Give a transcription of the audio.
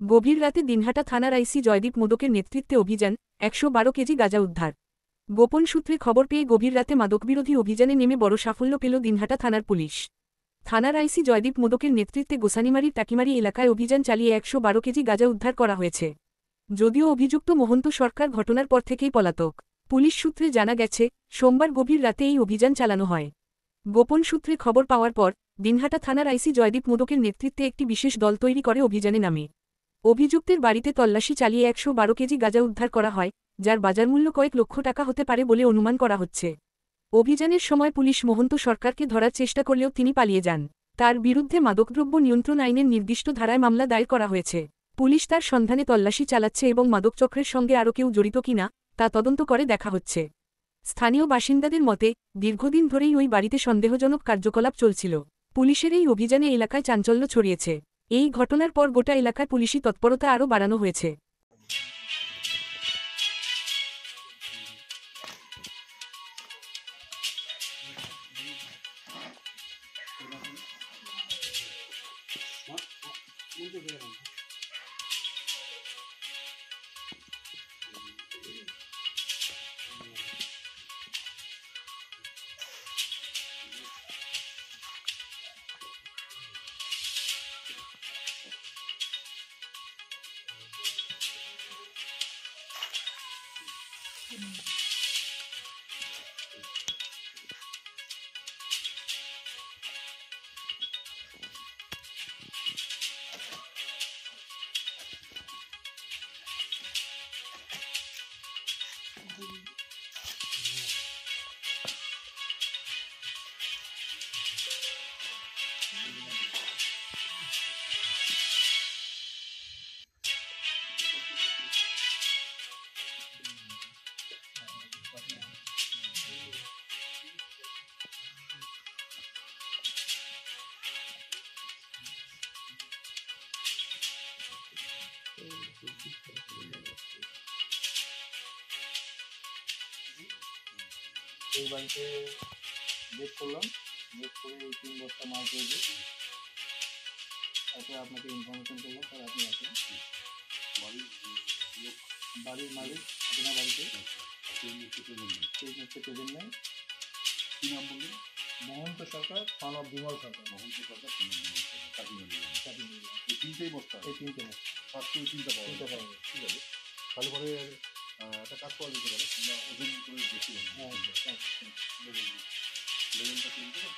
গভীর রাতে দিনহাটা থানার আইসি জয়দীপ মোদকের নেতৃত্বে অভিযান, ১১২ কেজি গাঁজা উদ্ধার। গোপন সূত্রে খবর পেয়ে গভীর রাতে মাদকবিরোধী অভিযানে নেমে বড় সাফল্য পেল দিনহাটা থানার পুলিশ। থানার আইসি জয়দীপ মোদকের নেতৃত্বে গোসানিমারির টাকিমারি এলাকায় অভিযান চালিয়ে ১১২ কেজি গাঁজা উদ্ধার করা হয়েছে। যদিও অভিযুক্ত মহন্ত সরকার ঘটনার পর থেকেই পলাতক। পুলিশ সূত্রে জানা গেছে, সোমবার গভীর রাতে এই অভিযান চালানো হয়। গোপন সূত্রে খবর পাওয়ার পর দিনহাটা থানার আইসি জয়দীপ মোদকের নেতৃত্বে একটি বিশেষ দল তৈরি করে অভিযানে নামে। অভিযুক্তের বাড়িতে তল্লাশি চালিয়ে ১১২ কেজি গাঁজা উদ্ধার করা হয়, যার বাজারমূল্য কয়েক লক্ষ টাকা হতে পারে বলে অনুমান করা হচ্ছে। অভিযানের সময় পুলিশ মহন্ত সরকারকে ধরার চেষ্টা করলেও তিনি পালিয়ে যান। তার বিরুদ্ধে মাদকদ্রব্য নিয়ন্ত্রণ আইনের নির্দিষ্ট ধারায় মামলা দায়ের করা হয়েছে। পুলিশ তার সন্ধানে তল্লাশি চালাচ্ছে এবং মাদকচক্রের সঙ্গে আরও কেউ জড়িত কিনা তা তদন্ত করে দেখা হচ্ছে। স্থানীয় বাসিন্দাদের মতে, দীর্ঘদিন ধরেই ওই বাড়িতে সন্দেহজনক কার্যকলাপ চলছিল। পুলিশের এই অভিযানে এলাকায় চাঞ্চল্য ছড়িয়েছে। এই ঘটনার পর গোটা এলাকায় পুলিশি তৎপরতা আরও বাড়ানো হয়েছে। এই বাড়িতে বেড করলাম, বেড করে ওই 3 বস্তা মাল পেয়েছি। তারপরে আপনাকে ইনফরমেশন করলাম, স্যার আপনি আসেন। বাড়ির মালিক আপনার বাড়িতে সেই মুহূর্তে প্রেজেন্ট নেই। কী নাম বললেন? Mahanta Sarkar, son of Bimal Sarkar. Mahanta Sarkar, son of Bimal Sarkar, Kakimari. এই 3টেই বস্তা? এই 3টে বস্তা। ফার্স্ট ওই 3টা পাওয়া যাবে। ঠিক আছে, তাহলে পরে একটা কাজ করা যেতে পারে, আমরা ওজন করে দেখি। হ্যাঁ, লেভেলটা কিনতে হবে।